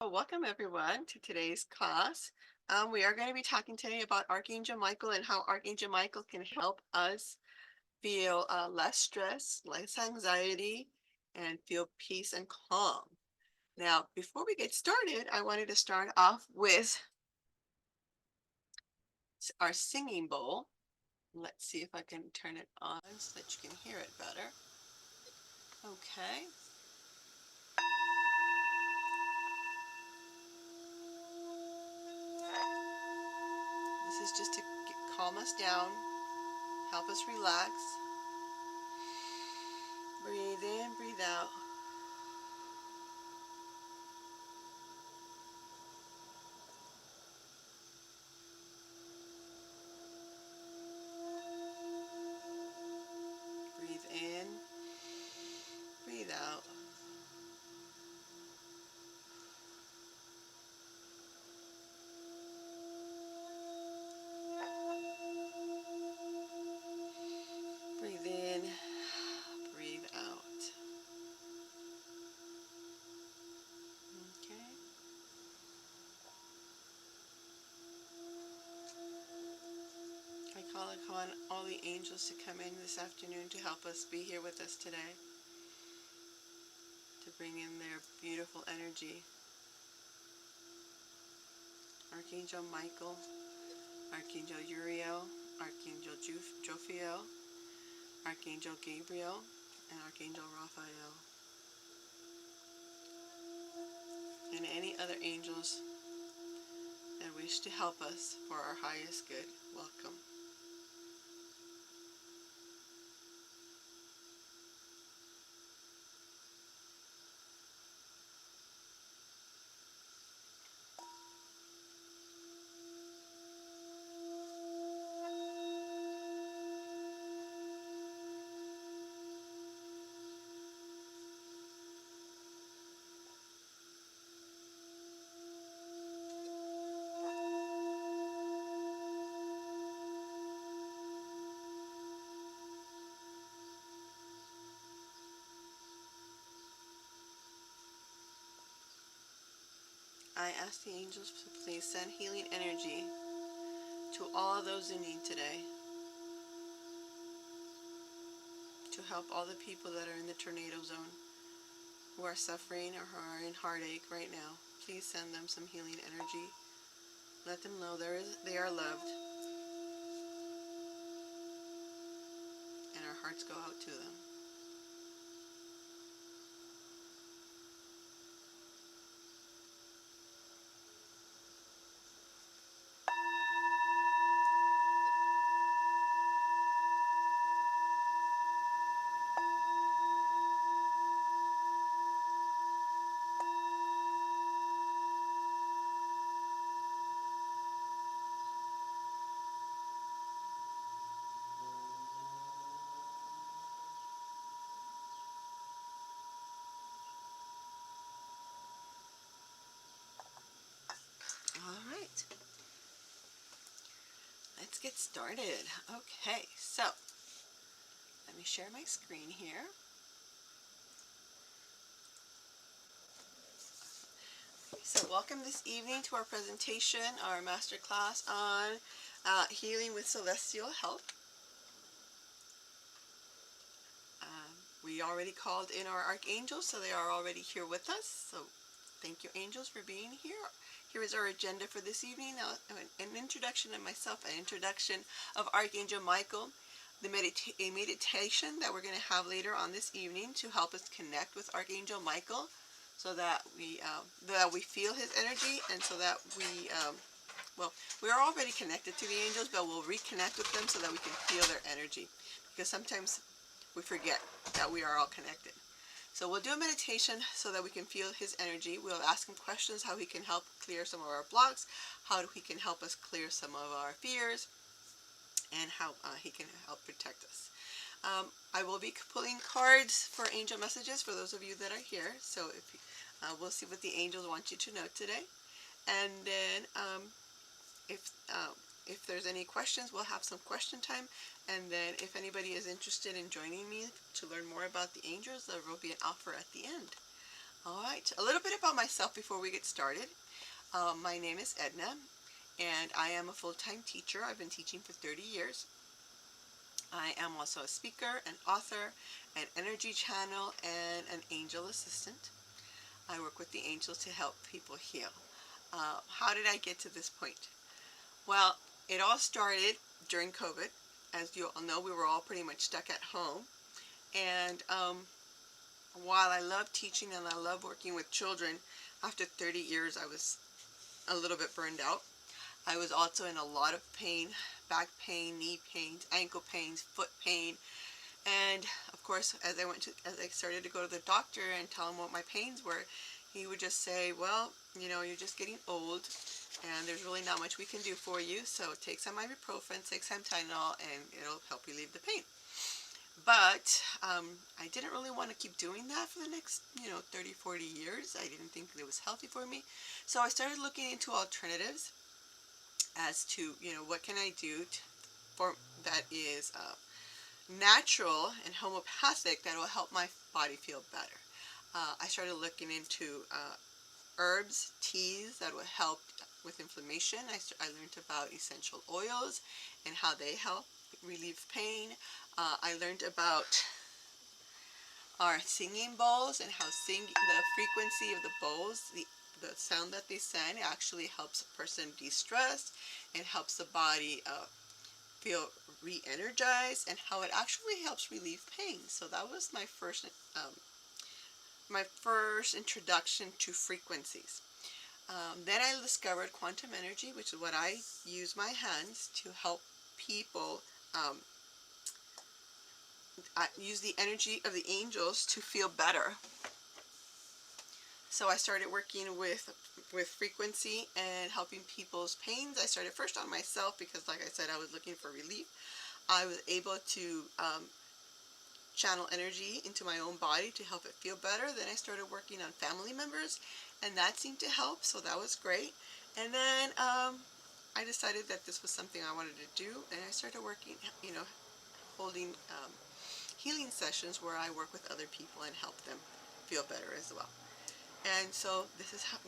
Well, welcome everyone to today's class. We are going to be talking today about Archangel Michael and how Archangel Michael can help us feel less stress, less anxiety, and feel peace and calm. Now, before we get started, I wanted to start off with our singing bowl. Let's see if I can turn it on so that you can hear it better. Okay. This is just to calm us down, help us relax. Breathe in, breathe out. Breathe in, breathe out. Breathe in, breathe out. Okay. I call upon all the angels to come in this afternoon to help us be here with us today, to bring in their beautiful energy. Archangel Michael, Archangel Uriel, Archangel Jophiel, Archangel Gabriel, and Archangel Raphael. And any other angels that wish to help us for our highest good, welcome. I ask the angels to please send healing energy to all of those in need today, to help all the people that are in the tornado zone, who are suffering or who are in heartache right now. Please send them some healing energy. Let them know they are loved, and our hearts go out to them. All right, let's get started. Okay, so let me share my screen here. So welcome this evening to our presentation, our masterclass on healing with celestial help. We already called in our archangels, so they are already here with us. So thank you, angels, for being here. Here is our agenda for this evening. An introduction of myself, an introduction of Archangel Michael, a meditation that we're going to have later on this evening to help us connect with Archangel Michael, so that we feel his energy, and so that we are already connected to the angels, but we'll reconnect with them so that we can feel their energy, because sometimes we forget that we are all connected. So we'll do a meditation so that we can feel his energy. We'll ask him questions, how he can help clear some of our blocks, how he can help us clear some of our fears, and how he can help protect us. I will be pulling cards for angel messages for those of you that are here. So we'll see what the angels want you to know today. And then if there's any questions, we'll have some question time. And then if anybody is interested in joining me to learn more about the angels, there will be an offer at the end. Alright, a little bit about myself before we get started. My name is Edna, and I am a full-time teacher. I've been teaching for 30 years. I am also a speaker, an author, an energy channel, and an angel assistant. I work with the angels to help people heal. How did I get to this point? Well, it all started during COVID. As you all know, we were all pretty much stuck at home. And while I love teaching and I love working with children, after 30 years I was a little bit burned out. I was also in a lot of pain, back pain, knee pains, ankle pains, foot pain. And of course, as I started to go to the doctor and tell him what my pains were, he would just say, well, you're just getting old and there's really not much we can do for you. So take some ibuprofen, take some Tylenol, and it'll help relieve the pain. But I didn't really want to keep doing that for the next, 30, 40 years. I didn't think it was healthy for me. So I started looking into alternatives as to, what can I do for that is natural and homeopathic that will help my body feel better. I started looking into herbs, teas that will help with inflammation. I learned about essential oils and how they help relieve pain. I learned about our singing bowls and how the frequency of the bowls, the sound that they send actually helps a person de-stress and helps the body feel re-energized, and how it actually helps relieve pain. So that was my first introduction to frequencies. Then I discovered quantum energy, which is what I use my hands to help people use the energy of the angels to feel better. So I started working with frequency and helping people's pains. I started first on myself because, like I said, I was looking for relief. I was able to channel energy into my own body to help it feel better. Then I started working on family members, and that seemed to help, so that was great. And then I decided that this was something I wanted to do, and I started working, holding healing sessions where I work with other people and help them feel better as well. And so this is how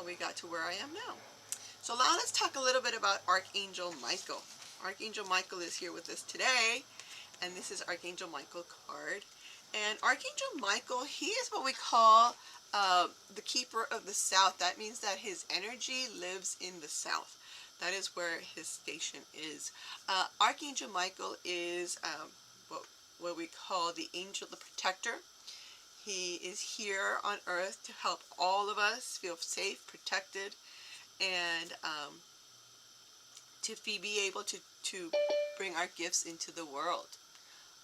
we got to where I am now. So now let's talk a little bit about Archangel Michael. Archangel Michael is here with us today, and this is Archangel Michael card. And Archangel Michael, he is what we call the keeper of the south. That means that his energy lives in the south. That is where his station is. Archangel Michael is what we call the angel, the protector. He is here on earth to help all of us feel safe, protected, and to be able to bring our gifts into the world.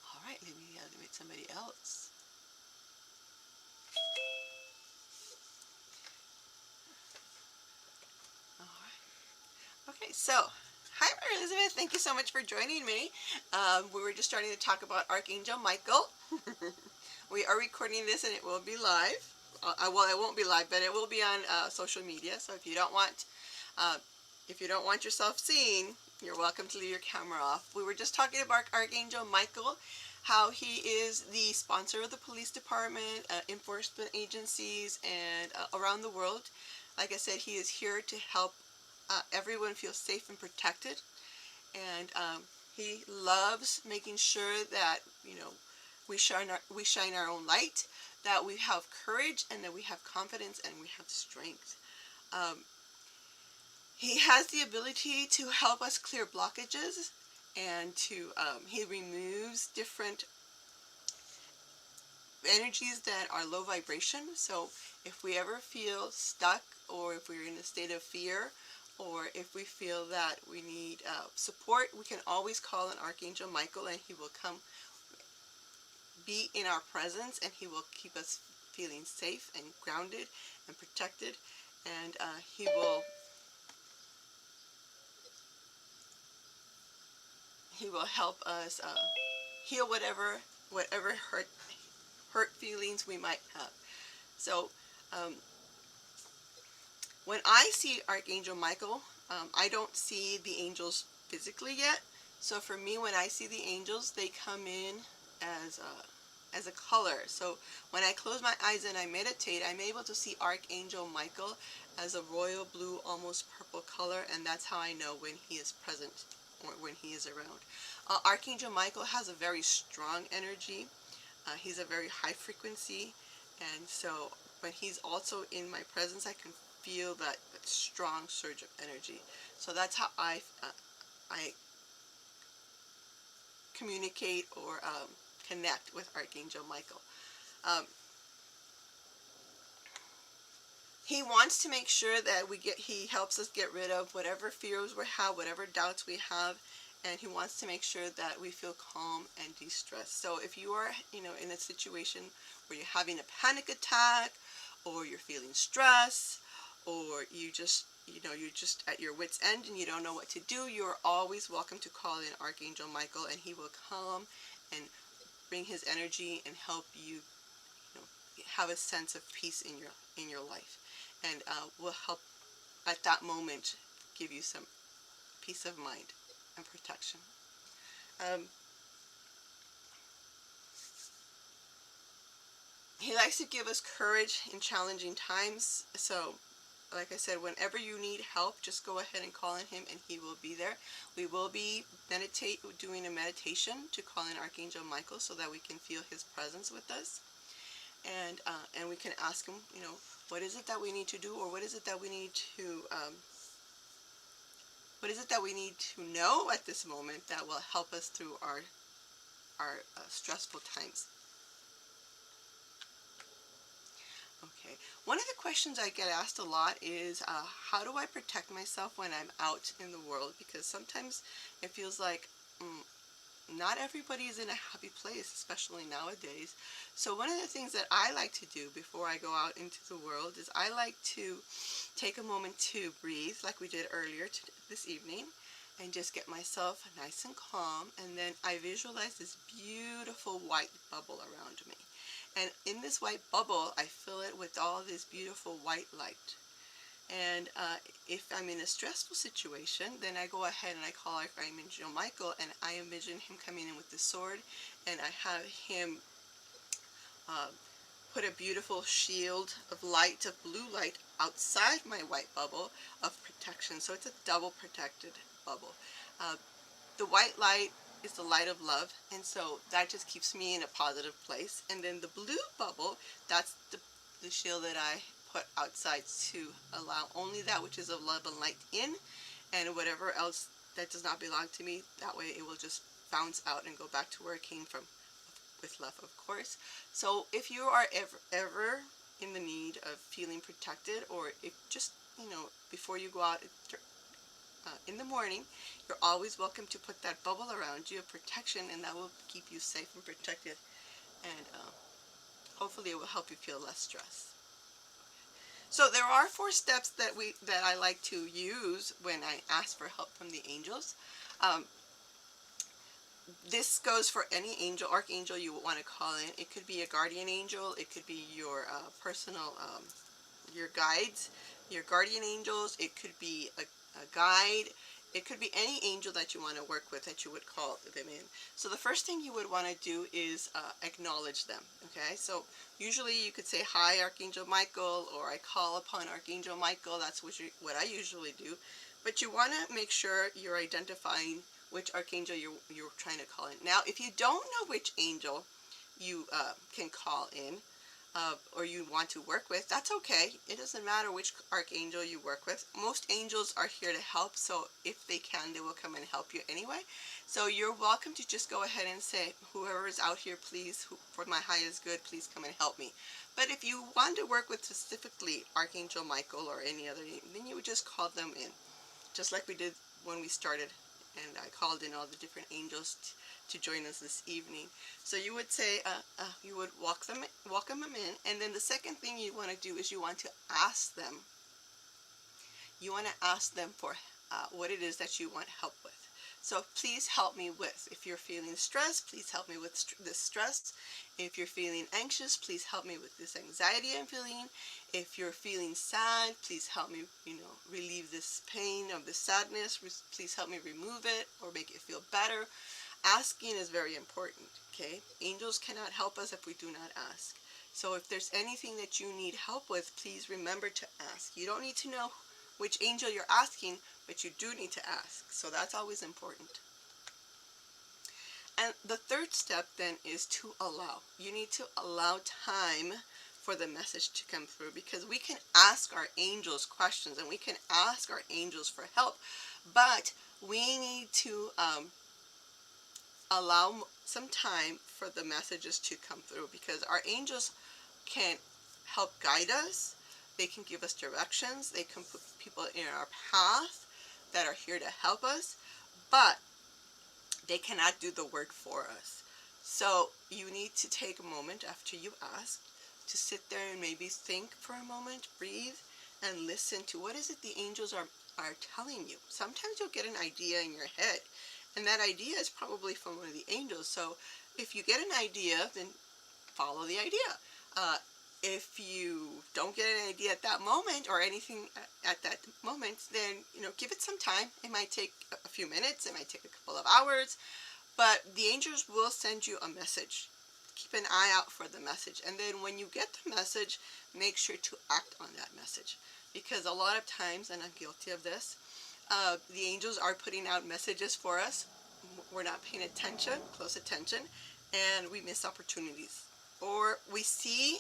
All right, let me meet somebody else. All right. Okay, so hi, Mary Elizabeth. Thank you so much for joining me. We were just starting to talk about Archangel Michael. We are recording this, and it will be live. Well, it won't be live, but it will be on social media. So if you don't want yourself seen, you're welcome to leave your camera off. We were just talking about Archangel Michael, how he is the sponsor of the police department, enforcement agencies, and around the world. Like I said, he is here to help everyone feel safe and protected. And he loves making sure that, we shine our own light, that we have courage, and that we have confidence, and we have strength. He has the ability to help us clear blockages, and he removes different energies that are low vibration. So if we ever feel stuck, or if we're in a state of fear, or if we feel that we need support, we can always call on Archangel Michael, and he will come be in our presence, and he will keep us feeling safe and grounded and protected, and he will help us heal whatever hurt feelings we might have. So when I see Archangel Michael, I don't see the angels physically yet. So for me, when I see the angels, they come in as a color. So when I close my eyes and I meditate, I'm able to see Archangel Michael as a royal blue, almost purple color, and that's how I know when he is present or when he is around. Archangel Michael has a very strong energy. He's a very high frequency, and so when he's also in my presence, I can feel that strong surge of energy. So that's how I communicate or connect with Archangel Michael. Um, he wants to make sure that he helps us get rid of whatever fears we have, whatever doubts we have, and he wants to make sure that we feel calm and de-stressed. So if you are, in a situation where you're having a panic attack, or you're feeling stress, or you're just at your wit's end and you don't know what to do, you're always welcome to call in Archangel Michael, and he will calm and bring his energy and help you, have a sense of peace in your life, and will help at that moment give you some peace of mind and protection. Um, he likes to give us courage in challenging times. So, like I said, whenever you need help, just go ahead and call on him, and he will be there. We will be doing a meditation to call in Archangel Michael so that we can feel his presence with us, and we can ask him, what is it that we need to do, or what is it that we need to know at this moment that will help us through our stressful times. Okay. One of the questions I get asked a lot is, how do I protect myself when I'm out in the world? Because sometimes it feels like not everybody is in a happy place, especially nowadays. So one of the things that I like to do before I go out into the world is I like to take a moment to breathe, like we did earlier this evening, and just get myself nice and calm, and then I visualize this beautiful white bubble around me. And in this white bubble, I fill it with all this beautiful white light. And if I'm in a stressful situation, then I go ahead and I call Archangel Michael, and I envision him coming in with the sword, and I have him uh, put a beautiful shield of light, of blue light, outside my white bubble of protection. So it's a double protected bubble. Uh, the white light is the light of love, and so that just keeps me in a positive place. And then the blue bubble, that's the shield that I put outside to allow only that which is of love and light in, and whatever else that does not belong to me, that way it will just bounce out and go back to where it came from, with love, of course. So if you are ever in the need of feeling protected, or if just, before you go out in the morning, you're always welcome to put that bubble around you of protection, and that will keep you safe and protected, and hopefully it will help you feel less stress. So there are 4 steps that I like to use when I ask for help from the angels. This goes for any archangel you want to call in. It could be a guardian angel. It could be your personal, your guides, your guardian angels. It could be a guide. It could be any angel that you want to work with, that you would call them in. So the first thing you would want to do is acknowledge them. Okay, so usually you could say, "Hi, Archangel Michael," or "I call upon Archangel Michael." That's what I usually do. But you want to make sure you're identifying which archangel you're trying to call in. Now, if you don't know which angel you can call in, or you want to work with, that's okay. It doesn't matter which archangel you work with. Most angels are here to help, so if they can, they will come and help you anyway. So you're welcome to just go ahead and say, "Whoever is out here, please, for my highest good, please come and help me." But if you want to work with specifically Archangel Michael or any other, then you would just call them in, just like we did when we started, and I called in all the different angels to join us this evening. So you would say, you would welcome them in, and then the second thing you want to do is you want to ask them. You want to ask them for what it is that you want help with. So please help me with, if you're feeling stressed, please help me with this stress. If you're feeling anxious, please help me with this anxiety I'm feeling. If you're feeling sad, please help me, relieve this pain of the sadness. Please help me remove it or make it feel better. asking is very important, okay? Angels cannot help us if we do not ask. So if there's anything that you need help with, please remember to ask. You don't need to know which angel you're asking, but you do need to ask. So that's always important. And the third step then is to allow. You need to allow time for the message to come through, because we can ask our angels questions and we can ask our angels for help, but we need to allow some time for the messages to come through, because our angels can help guide us. They can give us directions. They can put people in our path that are here to help us, but they cannot do the work for us. So you need to take a moment after you ask to sit there and maybe think for a moment, breathe, and listen to what is it the angels are telling you. Sometimes you'll get an idea in your head, and that idea is probably from one of the angels. So if you get an idea, then follow the idea. If you don't get an idea at that moment or anything at that moment, then give it some time. It might take a few minutes, it might take a couple of hours, but the angels will send you a message. Keep an eye out for the message, and then when you get the message, make sure to act on that message, because a lot of times, and I'm guilty of this, the angels are putting out messages for us. We're not paying attention, close attention, and we miss opportunities, or we see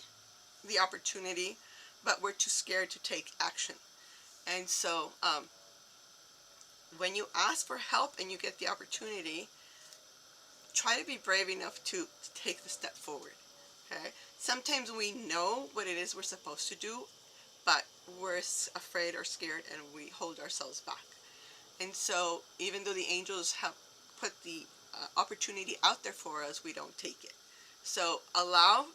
the opportunity, but we're too scared to take action. And so when you ask for help and you get the opportunity, try to be brave enough to take the step forward. Okay? Sometimes we know what it is we're supposed to do, but we're afraid or scared and we hold ourselves back. And so even though the angels have put the opportunity out there for us, we don't take it. So allow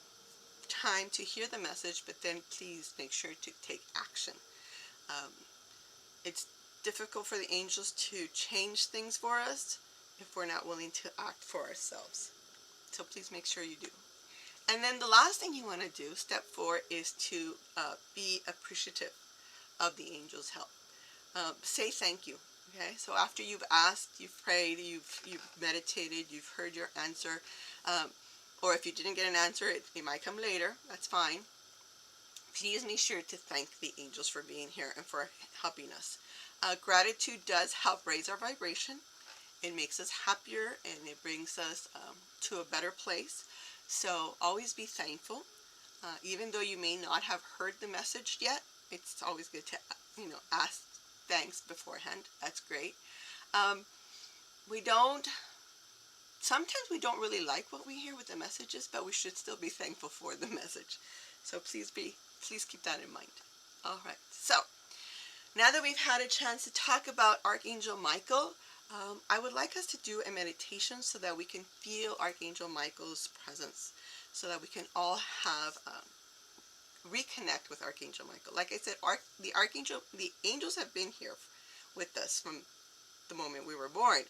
time to hear the message, but then please make sure to take action. It's difficult for the angels to change things for us if we're not willing to act for ourselves. So please make sure you do. And then the last thing you want to do, step 4, is to be appreciative of the angels' help. Say thank you. Okay, so after you've asked, you've prayed, you've meditated, you've heard your answer, or if you didn't get an answer, it might come later. That's fine. Please make sure to thank the angels for being here and for helping us. Gratitude does help raise our vibration. It makes us happier and it brings us to a better place. So always be thankful. Even though you may not have heard the message yet, it's always good to ask thanks beforehand. That's great. Sometimes we don't really like what we hear with the messages, but we should still be thankful for the message. So please keep that in mind. All right. So now that we've had a chance to talk about Archangel Michael, I would like us to do a meditation so that we can feel Archangel Michael's presence, so that we can all have reconnect with Archangel Michael. Like I said, the angels have been here with us from the moment we were born,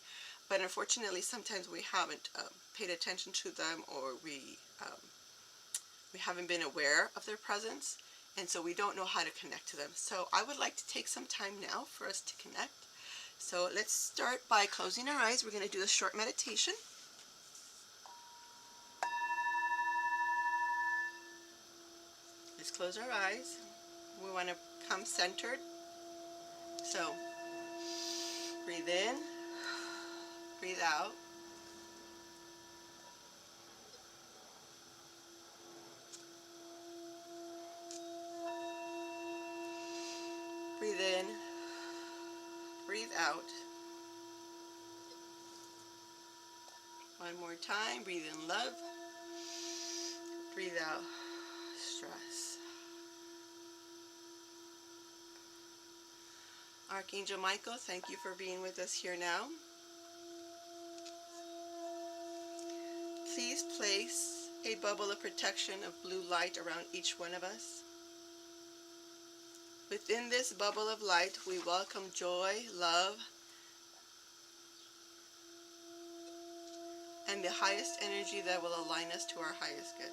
but unfortunately sometimes we haven't paid attention to them, or we haven't been aware of their presence, and so we don't know how to connect to them. So I would like to take some time now for us to connect. So let's start by closing our eyes. We're going to do a short meditation. Let's close our eyes. We want to come centered. So breathe in, breathe out. Breathe in, breathe out. One more time. Breathe in love. Breathe out stress. Archangel Michael, thank you for being with us here now. Please place a bubble of protection of blue light around each one of us. Within this bubble of light, we welcome joy, love, and the highest energy that will align us to our highest good.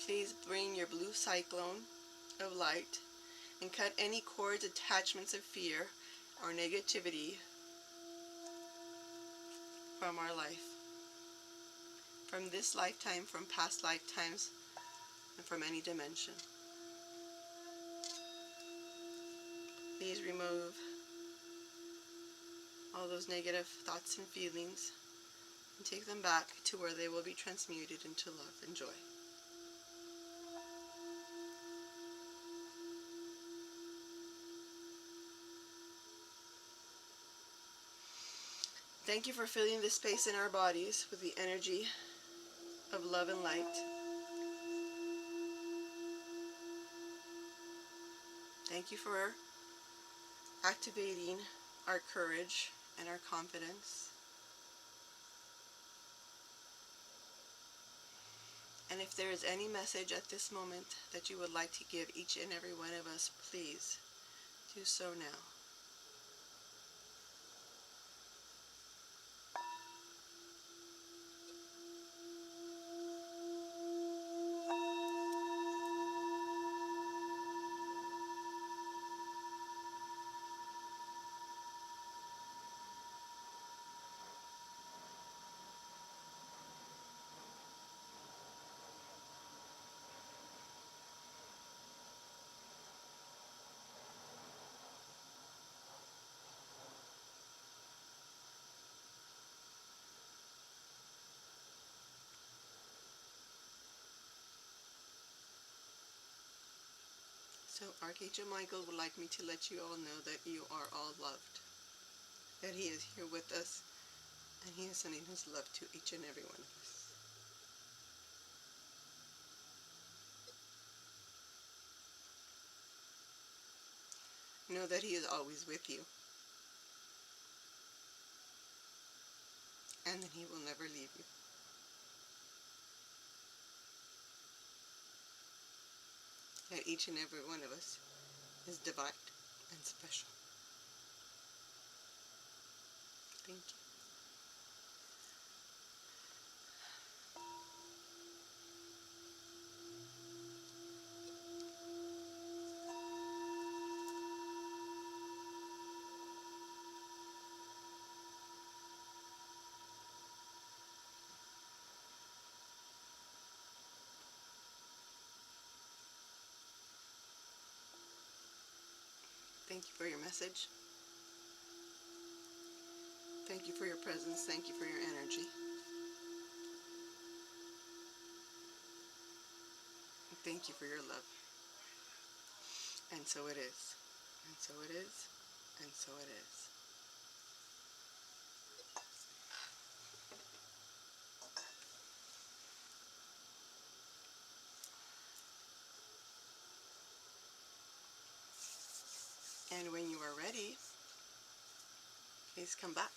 Please bring your blue cyclone of light and cut any cords, attachments of fear or negativity from our life, from this lifetime, from past lifetimes, and from any dimension. Please remove all those negative thoughts and feelings and take them back to where they will be transmuted into love and joy. Thank you for filling this space in our bodies with the energy of love and light. Thank you for activating our courage and our confidence. And if there is any message at this moment that you would like to give each and every one of us, please do so now. So Archangel Michael would like me to let you all know that you are all loved, that he is here with us, and he is sending his love to each and every one of us. Know that he is always with you, and that he will never leave you. That each and every one of us is divine and special. Thank you. Thank you for your message. Thank you for your presence. Thank you for your energy. Thank you for your love. And so it is. And so it is. And so it is. And when you are ready, please come back.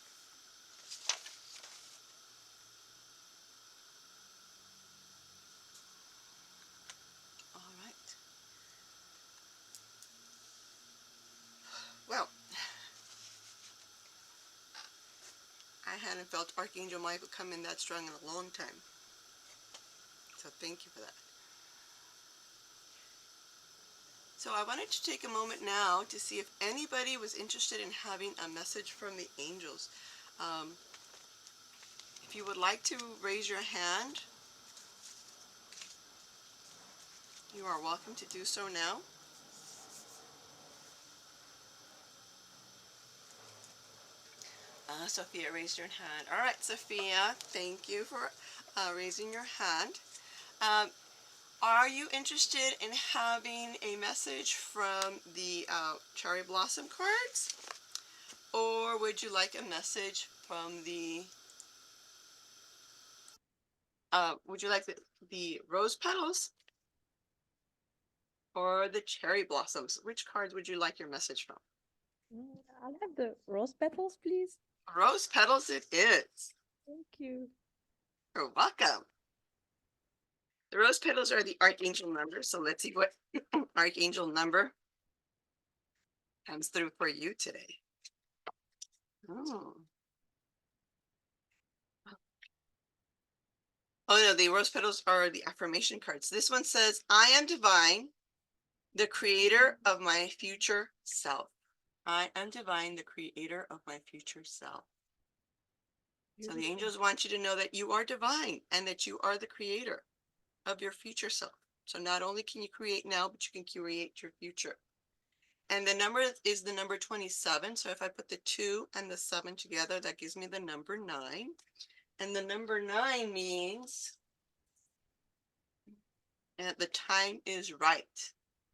All right. Well, I hadn't felt Archangel Michael come in that strong in a long time. So thank you for that. So I wanted to take a moment now to see if anybody was interested in having a message from the angels. If you would like to raise your hand, you are welcome to do so now. Sophia raised her hand. All right, Sophia, thank you for raising your hand. Are you interested in having a message from the cherry blossom cards? Or would you like a message from the, would you like the rose petals or the cherry blossoms? Which cards would you like your message from? I'll have the rose petals, please. Rose petals it is. Thank you. You're welcome. The rose petals are the Archangel number, so let's see what Archangel number comes through for you today. Oh. Oh no, the rose petals are the affirmation cards. This one says, I am divine, the creator of my future self. I am divine, the creator of my future self. So the Beautiful. angels want you to know that you are divine and that you are the creator of your future self. So not only can you create now, but you can create your future. And the number is the number 27. So if I put the 2 and the 7 together, that gives me the number 9. And the number 9 means that the time is right.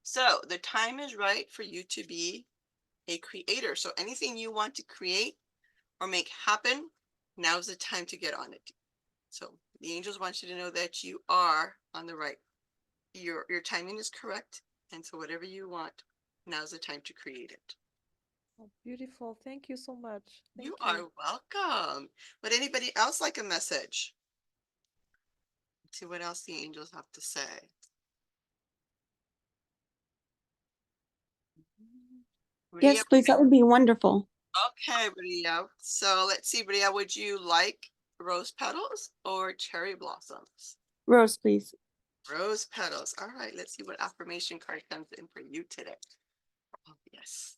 So the time is right for you to be a creator. So anything you want to create or make happen, now's the time to get on it. So the angels want you to know that you are on the right. Your timing is correct. And so whatever you want, now's the time to create it. Oh, beautiful. Thank you so much. You Thank you. are welcome. Would anybody else like a message? Let's see what else the angels have to say. Bria, Yes, please. That would be wonderful. okay, Bria. So let's see, Bria, would you like rose petals or cherry blossoms? Rose, please. Rose petals. All right, let's see what affirmation card comes in for you today. Oh, yes.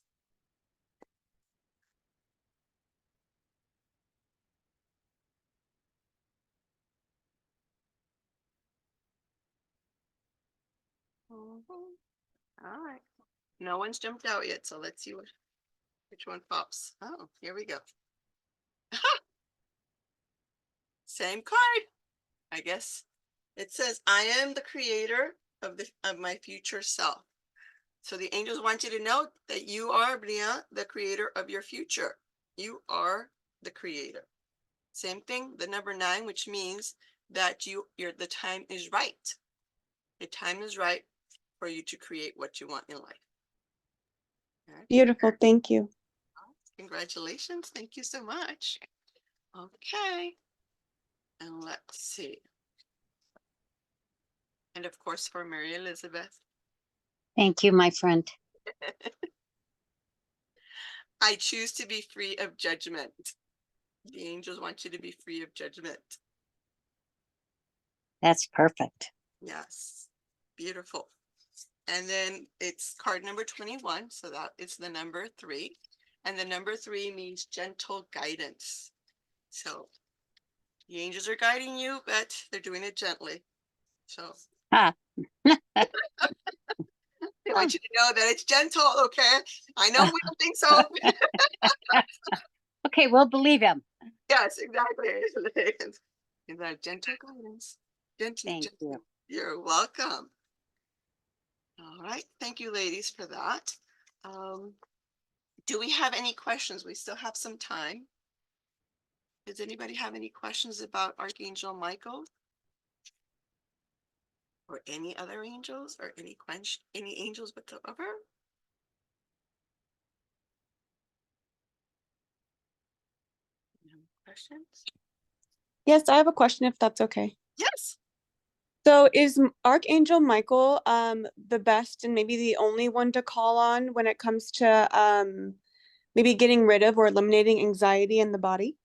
All right. No one's jumped out yet, so let's see which one pops. Oh, here we go. Same card, I guess. It says, I am the creator of my future self. So the angels want you to know that you are, Bria, the creator of your future. You are the creator. Same thing, the number 9, which means that the time is right. The time is right for you to create what you want in life. Okay. Beautiful. Thank you. Congratulations. Thank you so much. Okay. And let's see. And of course, for Mary Elizabeth, Thank you, my friend. I choose to be free of judgment. The angels want you to be free of judgment. That's perfect. Yes. Beautiful. And then it's card number 21. So that is the number 3. And the number 3 means gentle guidance. So the angels are guiding you, but they're doing it gently. So Ah, they want you to know that it's gentle, okay? I know we don't think so. okay, we'll believe him. Yes, exactly. Is that gentle guidance? Gently, Thank gently. you. You're welcome. All right. Thank you, ladies, for that. Do we have any questions? We still have some time. Does anybody have any questions about Archangel Michael? Or any other angels or any angels whatsoever? No questions? Yes, I have a question if that's okay. Yes. So is Archangel Michael the best and maybe the only one to call on when it comes to maybe getting rid of or eliminating anxiety in the body?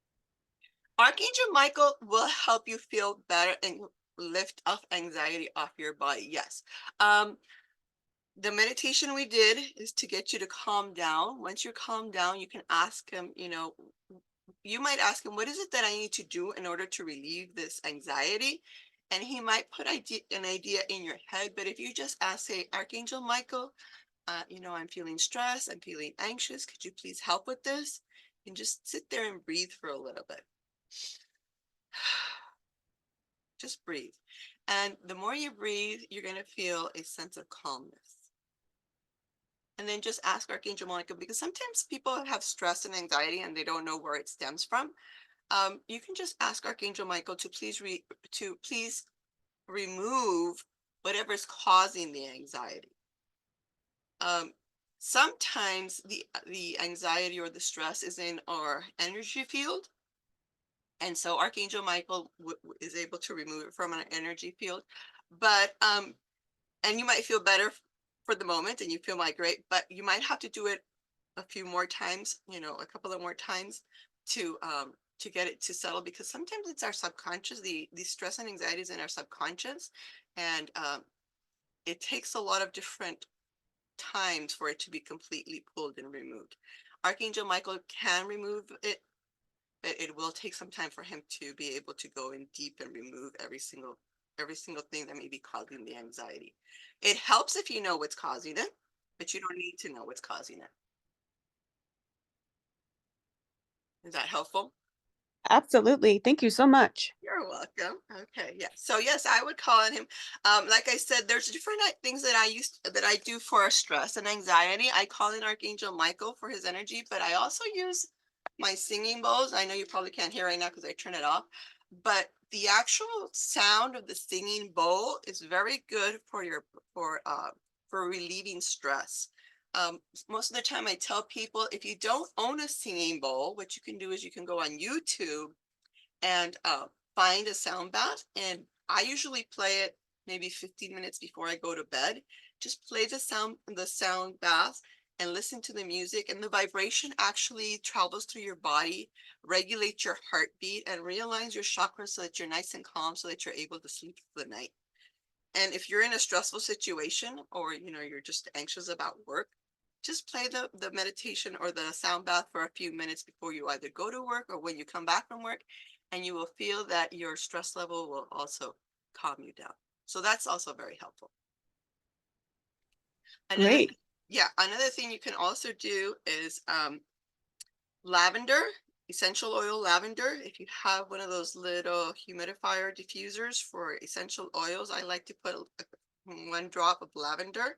Archangel Michael will help you feel better and lift off anxiety off your body. Yes. The meditation we did is to get you to calm down. Once you're calmed down, you can ask him, you might ask him, what is it that I need to do in order to relieve this anxiety? And he might put an idea in your head. But if you just ask, say, Archangel Michael, I'm feeling stressed, I'm feeling anxious, could you please help with this? And just sit there and breathe for a little bit. Just breathe. And the more you breathe, you're going to feel a sense of calmness. And then just ask Archangel Michael, because sometimes people have stress and anxiety and they don't know where it stems from. You can just ask Archangel Michael to please remove whatever's causing the anxiety. Sometimes the anxiety or the stress is in our energy field. And so Archangel Michael is able to remove it from an energy field. But and you might feel better for the moment and you feel like great, but you might have to do it a few more times, a couple of more times to get it to settle, because sometimes it's our subconscious, the stress and anxiety is in our subconscious, and it takes a lot of different times for it to be completely pulled and removed. Archangel Michael can remove it, but it will take some time for him to be able to go in deep and remove every single thing that may be causing the anxiety. It helps if you know what's causing it, but you don't need to know what's causing it. Is that helpful? Absolutely. Thank you so much. You're welcome. Okay, yeah. So yes, I would call on him. Like I said, there's different things that I do for stress and anxiety. I call in Archangel Michael for his energy, but I also use my singing bowls. I know you probably can't hear right now because I turn it off, but the actual sound of the singing bowl is very good for your for relieving stress. Most of the time, I tell people if you don't own a singing bowl, what you can do is you can go on YouTube and find a sound bath. And I usually play it maybe 15 minutes before I go to bed. Just play the sound bath and listen to the music. And the vibration actually travels through your body, regulates your heartbeat, and realigns your chakras so that you're nice and calm so that you're able to sleep for the night. And if you're in a stressful situation or you're just anxious about work, just play the meditation or the sound bath for a few minutes before you either go to work or when you come back from work, and you will feel that your stress level will also calm you down. So that's also very helpful. Another Great. yeah, another thing you can also do is lavender, essential oil lavender. If you have one of those little humidifier diffusers for essential oils, I like to put 1 drop of lavender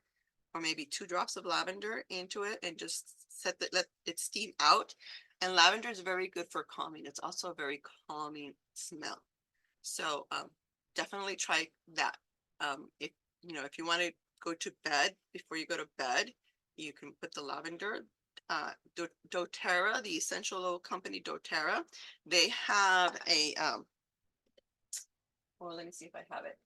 or maybe 2 drops of lavender into it and just let it steam out. And lavender is very good for calming. It's also a very calming smell. So definitely try that. If you want to go to bed, before you go to bed, you can put the lavender. doTERRA, the essential oil company doTERRA, they have a well, let me see if I have it.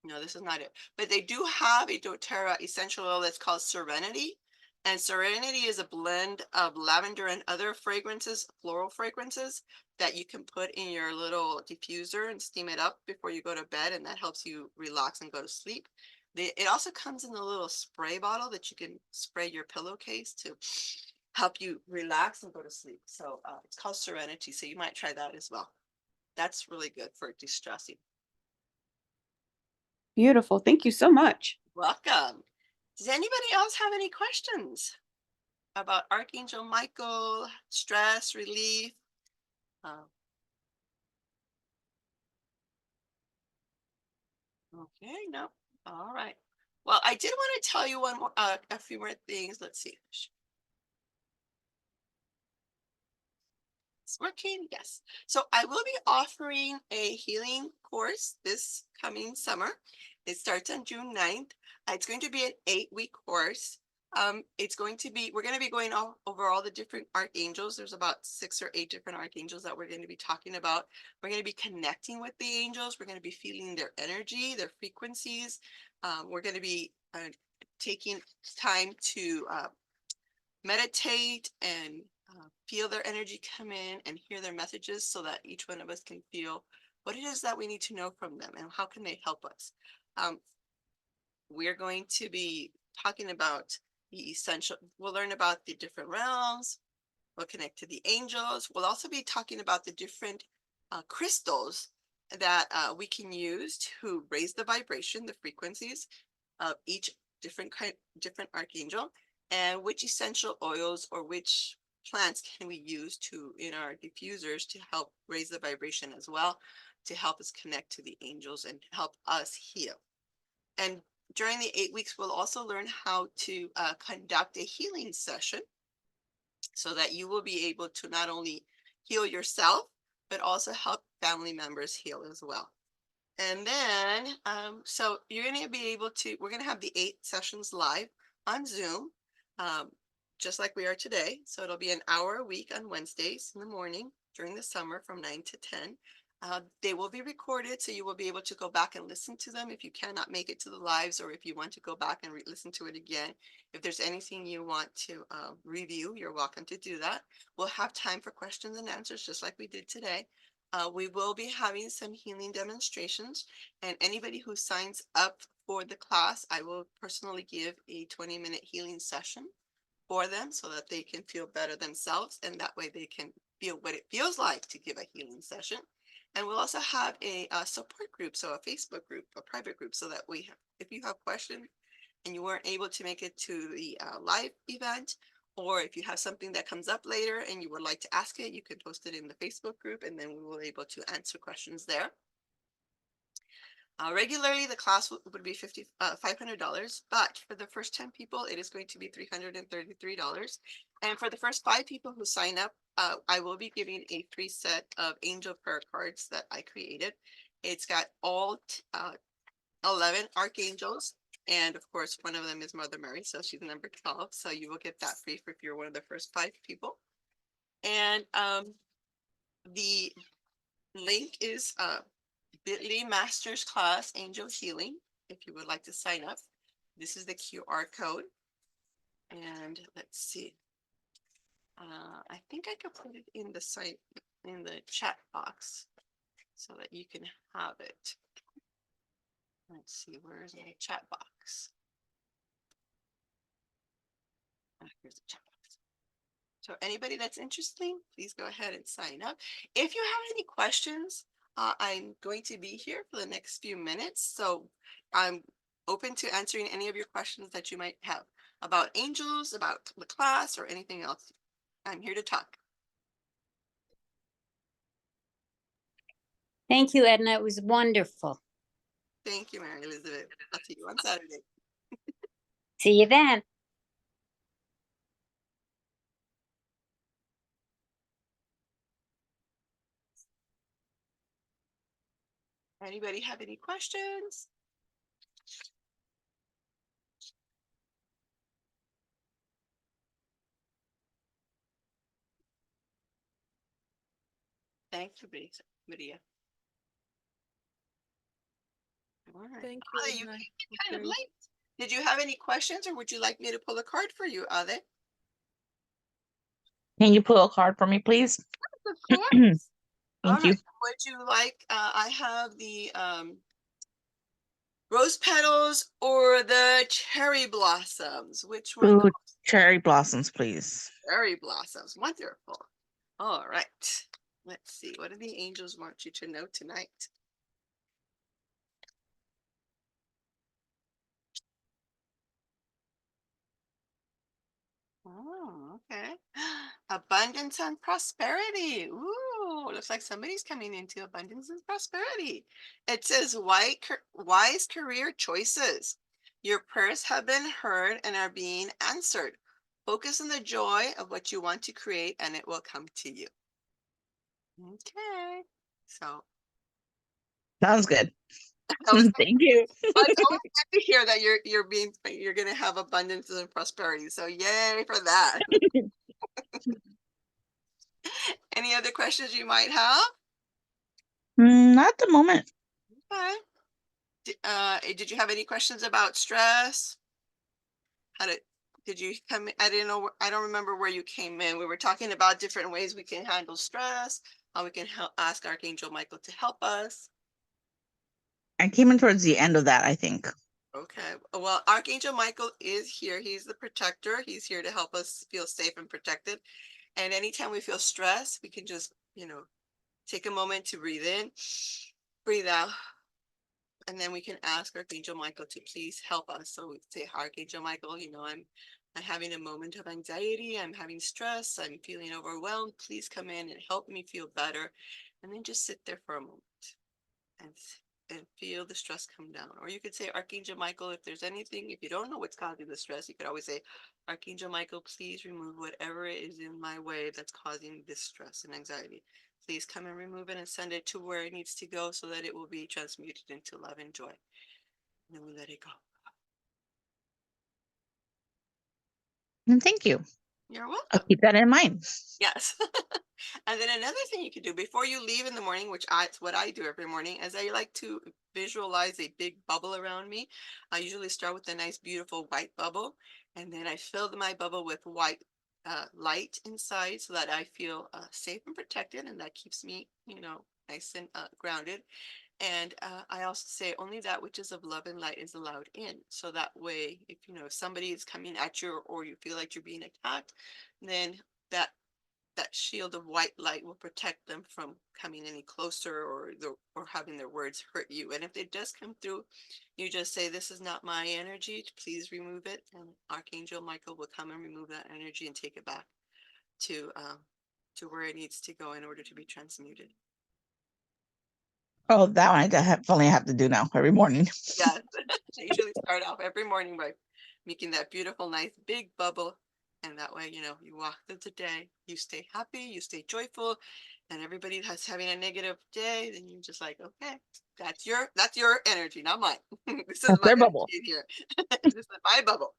No, this is not it. But they do have a doTERRA essential oil that's called Serenity. And Serenity is a blend of lavender and other fragrances, floral fragrances, that you can put in your little diffuser and steam it up before you go to bed. And that helps you relax and go to sleep. It also comes in a little spray bottle that you can spray your pillowcase to help you relax and go to sleep. So it's called Serenity. So you might try that as well. That's really good for distressing. Beautiful. Thank you so much. Welcome. Does anybody else have any questions about Archangel Michael, stress relief? Okay, no. All right. Well, I did want to tell you a few more things. Let's see. It's working. Yes. So I will be offering a healing course this coming summer. It starts on June 9th. It's going to be an 8-week course. We're going to be going over all the different archangels. There's about 6 or 8 different archangels that we're going to be talking about. We're going to be connecting with the angels. We're going to be feeling their energy, their frequencies. We're going to be taking time to meditate and feel their energy come in and hear their messages so that each one of us can feel what it is that we need to know from them and how can they help us. We're going to be talking about we'll learn about the different realms. We'll connect to the angels. We'll also be talking about the different crystals that we can use to raise the vibration, the frequencies of each different archangel, and which essential oils or which plants can we use in our diffusers to help raise the vibration as well, to help us connect to the angels and help us heal. And during the 8 weeks, we'll also learn how to conduct a healing session so that you will be able to not only heal yourself, but also help family members heal as well. And then, so you're going to be able to, we're going to have the 8 sessions live on Zoom, just like we are today. So it'll be an hour a week on Wednesdays in the morning during the summer from 9 to 10. They will be recorded, so you will be able to go back and listen to them if you cannot make it to the lives, or if you want to go back and listen to it again. If there's anything you want to review, you're welcome to do that. We'll have time for questions and answers, just like we did today. We will be having some healing demonstrations, and anybody who signs up for the class, I will personally give a 20-minute healing session for them so that they can feel better themselves, and that way they can feel what it feels like to give a healing session. And we'll also have a support group, so a Facebook group, a private group, so that if you have questions and you weren't able to make it to the live event, or if you have something that comes up later and you would like to ask it, you can post it in the Facebook group, and then we will be able to answer questions there. Regularly, the class would be $500, but for the first 10 people, it is going to be $333. And for the first 5 people who sign up, I will be giving a free set of angel prayer cards that I created. It's got all 11 archangels, and of course, one of them is Mother Mary, so she's number 12. So you will get that free if you're one of the first 5 people. And the link is bit.ly Masterclass Angel Healing. If you would like to sign up, this is the QR code. And let's see. I think I could put it in the site in the chat box so that you can have it. Let's see, where is my chat box? Here's the chat box. So anybody that's interested, please go ahead and sign up. If you have any questions, I'm going to be here for the next few minutes. So I'm open to answering any of your questions that you might have about angels, about the class, or anything else. I'm here to talk. Thank you, Edna. It was wonderful. Thank you, Mary Elizabeth. I'll see you on Saturday. See you then. Anybody have any questions? Thank you, Maria. All right. Thank you, You Edna. came It was kind of great. late. Did you have any questions, or would you like me to pull a card for you, Ade? Can you pull a card for me, please? Of course. All Thank you. right. Would you like, I have the rose petals or the cherry blossoms? Which one? Ooh, cherry blossoms, please. Cherry blossoms. Wonderful. All right. Let's see. What do the angels want you to know tonight? Oh, okay. Abundance and prosperity. Ooh, looks like somebody's coming into abundance and prosperity. It says wise career choices. Your prayers have been heard and are being answered. Focus on the joy of what you want to create and it will come to you. Okay. So Sounds good. I was Thank you. always good to hear that you're gonna have abundance and prosperity. So yay for that. Any other questions you might have? Not at the moment. Okay. Did you have any questions about stress? Did you come? I didn't know. I don't remember where you came in. We were talking about different ways we can handle stress. How we can ask Archangel Michael to help us. I came in towards the end of that, I think. Okay. Well, Archangel Michael is here. He's the protector. He's here to help us feel safe and protected. And anytime we feel stress, we can just, take a moment to breathe in, breathe out, and then we can ask Archangel Michael to please help us. So we say, Archangel Michael, I'm having a moment of anxiety. I'm having stress. I'm feeling overwhelmed. Please come in and help me feel better. And then just sit there for a moment and feel the stress come down. Or you could say, Archangel Michael, if there's anything, if you don't know what's causing the stress, you could always say, Archangel Michael, please remove whatever is in my way that's causing this stress and anxiety. Please come and remove it and send it to where it needs to go so that it will be transmuted into love and joy. And then we let it go. And thank you. You're I'll welcome. keep that in mind. Yes. And then another thing you could do before you leave in the morning, which it's what I do every morning, is I like to visualize a big bubble around me. I usually start with a nice, beautiful white bubble, and then I fill my bubble with white light inside so that I feel safe and protected, and that keeps me, nice and grounded. And I also say only that which is of love and light is allowed in. So that way, if if somebody is coming at you or you feel like you're being attacked, then that shield of white light will protect them from coming any closer or having their words hurt you. And if it does come through, you just say, "This is not my energy. Please remove it." And Archangel Michael will come and remove that energy and take it back to where it needs to go in order to be transmuted. Oh, that one I definitely have to do now every morning. Yes. I usually start off every morning by making that beautiful, nice, big bubble. And that way, you walk through the day, you stay happy, you stay joyful, and everybody that's having a negative day, then you're just like, okay, that's your energy, not mine. This is That's my their energy bubble. in here. This is my bubble.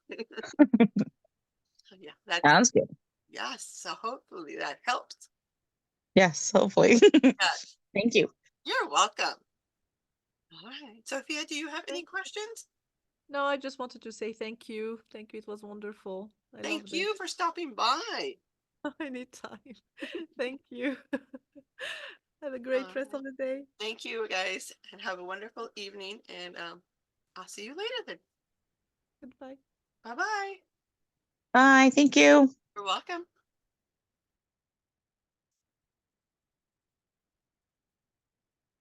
So yeah, that's Sounds good. yes. So hopefully that helps. Yes, hopefully. Yeah, Thank you. you're welcome. All right. Sophia, do you have any Thank- questions? No, I just wanted to say thank you. Thank you. It was wonderful. I Thank loved you it. for stopping by. Anytime. Thank you. Have a All great rest right. of the day. Thank you guys and have a wonderful evening. And I'll see you later then. Goodbye. Bye bye. Bye. Thank you. You're welcome.